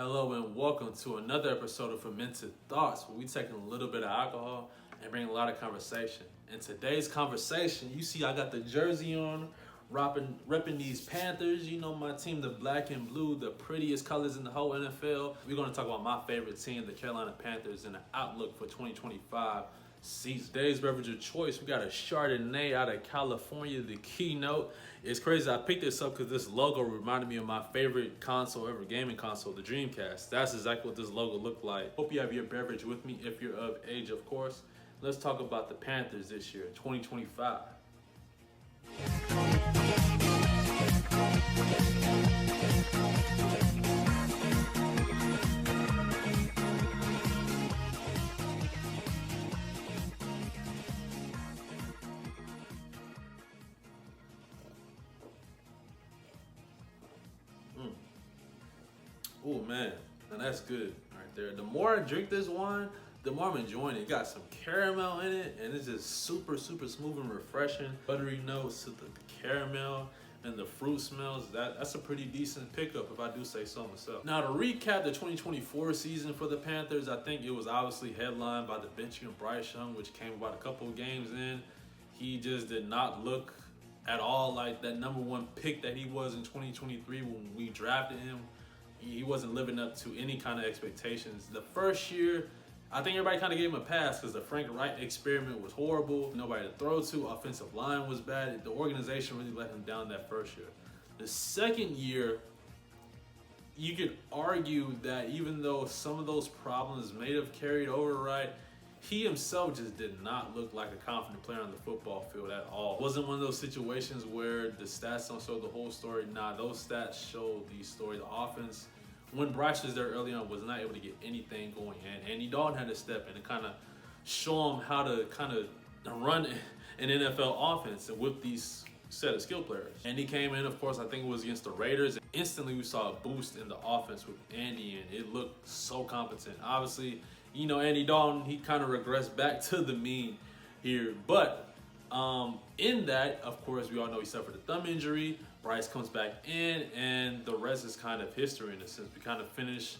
Hello and welcome to another episode of Fermented Thoughts, where we take a little bit of alcohol and bring a lot of conversation. In today's conversation, you see I got the jersey on, repping these Panthers. You know my team, the black and blue, the prettiest colors in the whole NFL. We're going to talk about my favorite team, the Carolina Panthers, and the outlook for 2025 season. Today's beverage of choice, we got a Chardonnay out of California, the Keynote. It's crazy, I picked this up because this logo reminded me of my favorite console ever, gaming console, the Dreamcast. That's exactly what this logo looked like. Hope you have your beverage with me if you're of age, of course. Let's talk about the Panthers this year, 2025. Oh man, and that's good right there. The more I drink this wine, the more I'm enjoying it. It got some caramel in it, and it's just super smooth and refreshing. Buttery notes to the caramel and the fruit smells. That's a pretty decent pickup if I do say so myself. Now to recap the 2024 season for the Panthers, I think it was obviously headlined by the benching of Bryce Young, which came about a couple of games in. He just did not look at all like that number one pick that he was in 2023 when we drafted him. He wasn't living up to any kind of expectations. The first year, I think everybody kind of gave him a pass because the Frank Wright experiment was horrible. Nobody to throw to. Offensive line was bad. The organization really let him down that first year. The second year, you could argue that even though some of those problems may have carried over, right, he himself just did not look like a confident player on the football field at all. It wasn't one of those situations where the stats don't show the whole story. Nah, those stats show the story. The offense, when Bryce was there early on, was not able to get anything going. And Andy Dalton had to step in and kind of show him how to kind of run an NFL offense with these set of skill players. And he came in, of course, I think it was against the Raiders. Instantly, we saw a boost in the offense with Andy, and it looked so competent. Obviously, you know, Andy Dalton, he kind of regressed back to the mean here. But in that, of course, we all know he suffered a thumb injury. Bryce comes back in, and the rest is kind of history in a sense. We kind of finished,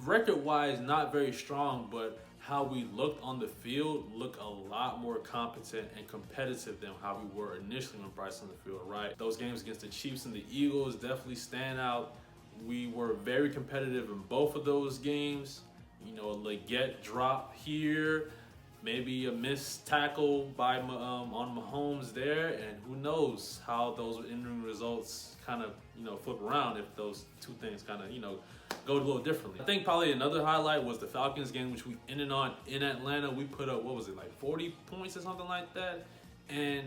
record-wise, not very strong, but how we looked on the field looked a lot more competent and competitive than how we were initially when Bryce on the field, right? Those games against the Chiefs and the Eagles definitely stand out. We were very competitive in both of those games. You know, a Leggett drop here, maybe a missed tackle by on Mahomes there, and who knows how those ending results kind of, you know, flip around if those two things kind of, you know, go a little differently. I think probably another highlight was the Falcons game, which we ended on in Atlanta. We put up, what was it, like 40 points or something like that, and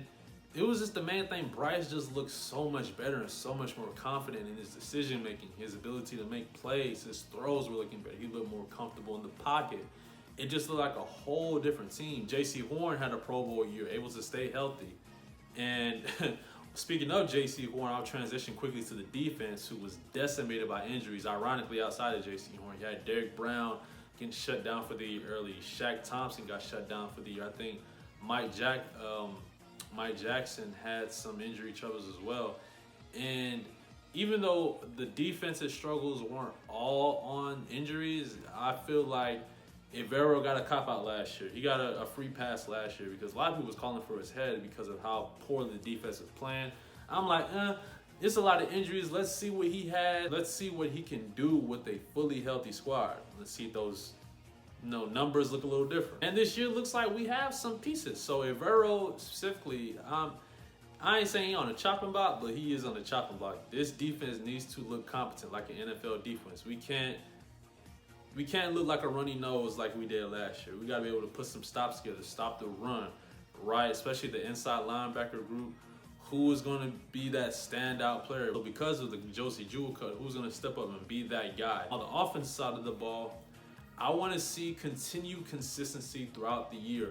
it was just the main thing. Bryce just looked so much better and so much more confident in his decision making, his ability to make plays. His throws were looking better. He looked more comfortable in the pocket. It just looked like a whole different team. J.C. Horn had a Pro Bowl year, able to stay healthy. And speaking of J.C. Horn, I'll transition quickly to the defense, who was decimated by injuries. Ironically, outside of J.C. Horn, you had Derrick Brown getting shut down for the year early. Shaq Thompson got shut down for the year. I think Mike Jackson had some injury troubles as well. And even though the defensive struggles weren't all on injuries, I feel like Evero got a cop-out last year. He got a free pass last year because a lot of people was calling for his head because of how poorly the defense was playing. I'm like, it's a lot of injuries. Let's see what he had. Let's see what he can do with a fully healthy squad. Let's see if those numbers look a little different. And this year looks like we have some pieces. So Evero specifically, I ain't saying he on the chopping block, but he is on the chopping block. This defense needs to look competent like an NFL defense. We can't look like a runny nose like we did last year. We got to be able to put some stops together, stop the run, right? Especially the inside linebacker group. Who is going to be that standout player? So because of the Josie Jewell cut, who's going to step up and be that guy? On the offensive side of the ball, I want to see continued consistency throughout the year.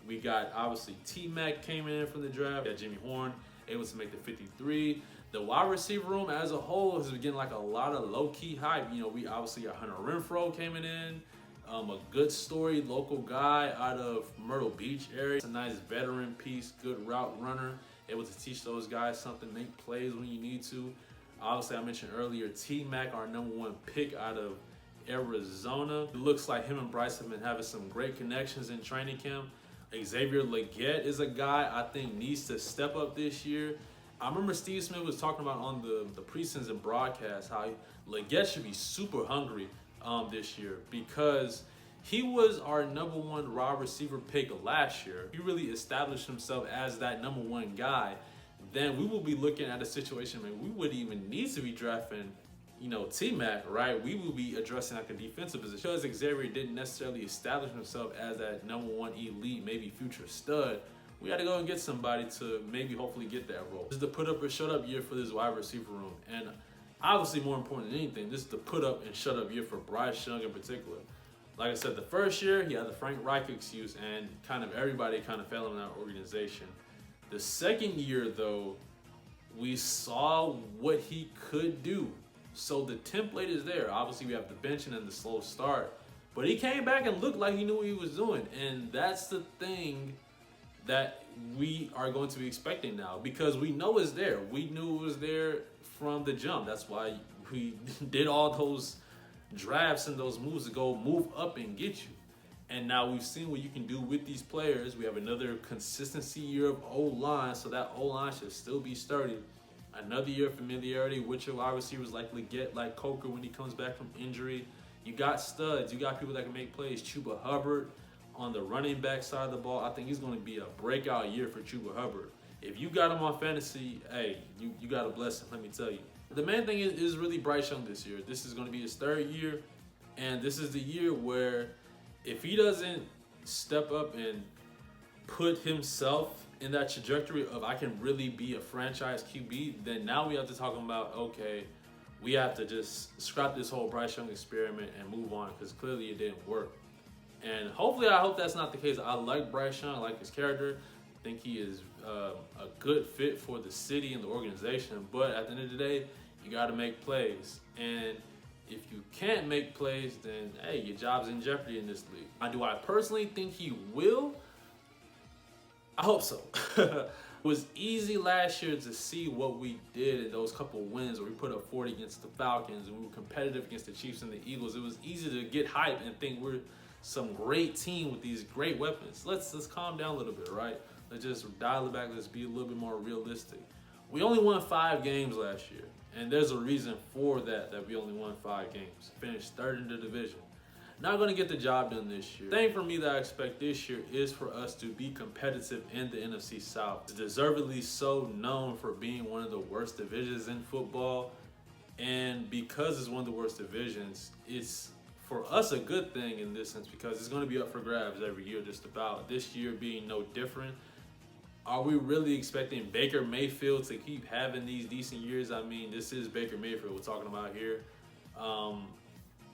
We got, obviously, T-Mac came in from the draft. We got Jimmy Horn able to make the 53. The wide receiver room as a whole has been getting like a lot of low-key hype. You know, we obviously got Hunter Renfrow coming in. A good story, local guy out of Myrtle Beach area. It's a nice veteran piece, good route runner, able to teach those guys something, make plays when you need to. Obviously, I mentioned earlier, T-Mac, our #1 pick out of Arizona. It looks like him and Bryce have been having some great connections in training camp. Xavier Legette is a guy I think needs to step up this year. I remember Steve Smith was talking about on the preseason broadcast how Legette should be super hungry this year because he was our #1 wide receiver pick last year. He really established himself as that #1 guy. Then we will be looking at a situation where we wouldn't even need to be drafting, T-Mac, right? We will be addressing like a defensive position. Because Xavier didn't necessarily establish himself as that #1 elite, maybe future stud, we had to go and get somebody to maybe hopefully get that role. This is the put up or shut up year for this wide receiver room. And obviously more important than anything, this is the put up and shut up year for Bryce Young in particular. Like I said, the first year he had the Frank Reich excuse and kind of everybody kind of fell in that organization. The second year though, we saw what he could do. So the template is there. Obviously we have the benching and the slow start, but he came back and looked like he knew what he was doing. And that's the thing that we are going to be expecting now because we know it's there. We knew it was there from the jump. That's why we did all those drafts and those moves to go move up and get you. And now we've seen what you can do with these players. We have another consistency year of O-line, so that O-line should still be sturdy. Another year of familiarity with your wide receivers like Legette, like Coker when he comes back from injury. You got studs. You got people that can make plays. Chuba Hubbard on the running back side of the ball. I think he's going to be a breakout year for Chuba Hubbard. If you got him on fantasy, hey, you got a blessing, let me tell you. The main thing is really Bryce Young this year. This is going to be his third year, and this is the year where if he doesn't step up and put himself in that trajectory of I can really be a franchise QB, then now we have to talk about, okay, we have to just scrap this whole Bryce Young experiment and move on because clearly it didn't work. And hopefully, I hope that's not the case. I like Bryce Young. I like his character. I think he is a good fit for the city and the organization. But at the end of the day, you got to make plays. And if you can't make plays, then, hey, your job's in jeopardy in this league. Now, do I personally think he will? I hope so. It was easy last year to see what we did in those couple wins where we put up 40 against the Falcons and we were competitive against the Chiefs and the Eagles. It was easy to get hype and think we're some great team with these great weapons. Let's calm down a little bit, right? Let's just dial it back. Let's be a little bit more realistic. We only won 5 games last year, and there's a reason for that we only won 5 games. Finished third in the division. Not going to get the job done this year. The thing for me that I expect this year is for us to be competitive in the NFC South. It's deservedly so known for being one of the worst divisions in football, and because it's one of the worst divisions, it's for us a good thing in this sense because it's going to be up for grabs every year just about. This year being no different. Are we really expecting Baker Mayfield to keep having these decent years? I mean, this is Baker Mayfield we're talking about here.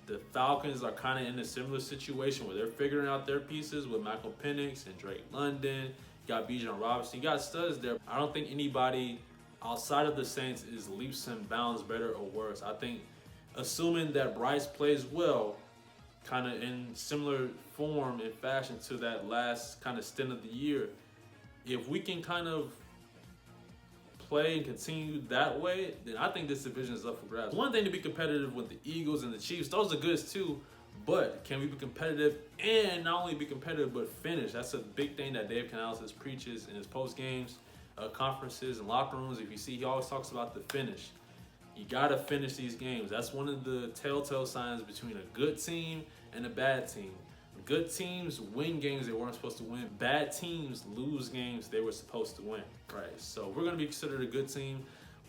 The Falcons are kind of in a similar situation where they're figuring out their pieces with Michael Penix and Drake London. You got Bijan Robinson. You got studs there. I don't think anybody outside of the Saints is leaps and bounds better or worse. I think assuming that Bryce plays well, kind of in similar form and fashion to that last kind of stint of the year, if we can kind of play and continue that way, then I think this division is up for grabs. One thing to be competitive with the Eagles and the Chiefs, those are goods too, but can we be competitive and not only be competitive but finish? That's a big thing that Dave Canales preaches in his post games, conferences and locker rooms. If you see, he always talks about the finish. You got to finish these games. That's one of the telltale signs between a good team and a bad team. Good teams win games they weren't supposed to win. Bad teams lose games they were supposed to win, right? So we're going to be considered a good team.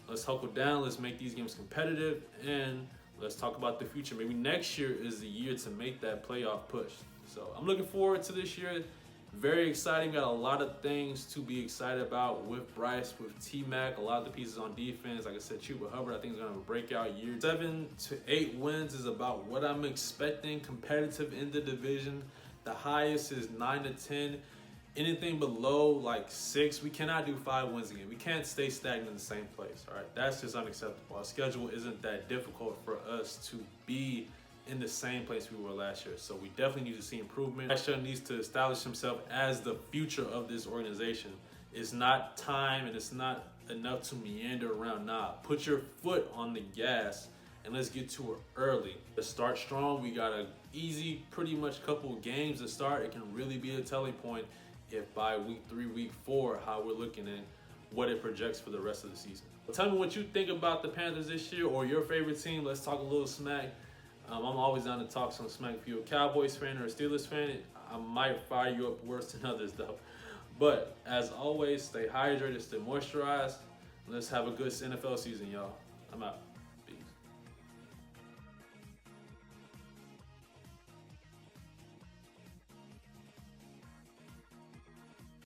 Let's huckle down. Let's make these games competitive. And let's talk about the future. Maybe next year is the year to make that playoff push. So I'm looking forward to this year. Very exciting. Got a lot of things to be excited about with Bryce, with T-Mac, a lot of the pieces on defense. Like I said, Chuba Hubbard, I think is going to have a breakout year. 7 to 8 wins is about what I'm expecting. Competitive in the division. The highest is 9 to 10. Anything below like 6, we cannot do 5 wins again. We can't stay stagnant in the same place. All right, that's just unacceptable. Our schedule isn't that difficult for us to be in the same place we were last year. So we definitely need to see improvement. Bryce Young needs to establish himself as the future of this organization. It's not time and it's not enough to meander around. Nah, put your foot on the gas and let's get to it early. Let's start strong. We got a easy, pretty much couple games to start. It can really be a telling point if by week 3, week 4, how we're looking and what it projects for the rest of the season. Tell me what you think about the Panthers this year or your favorite team. Let's talk a little smack. I'm always down to talk some smack. If you're a Cowboys fan or a Steelers fan, I might fire you up worse than others though. But as always, stay hydrated, stay moisturized. Let's have a good NFL season, y'all. I'm out.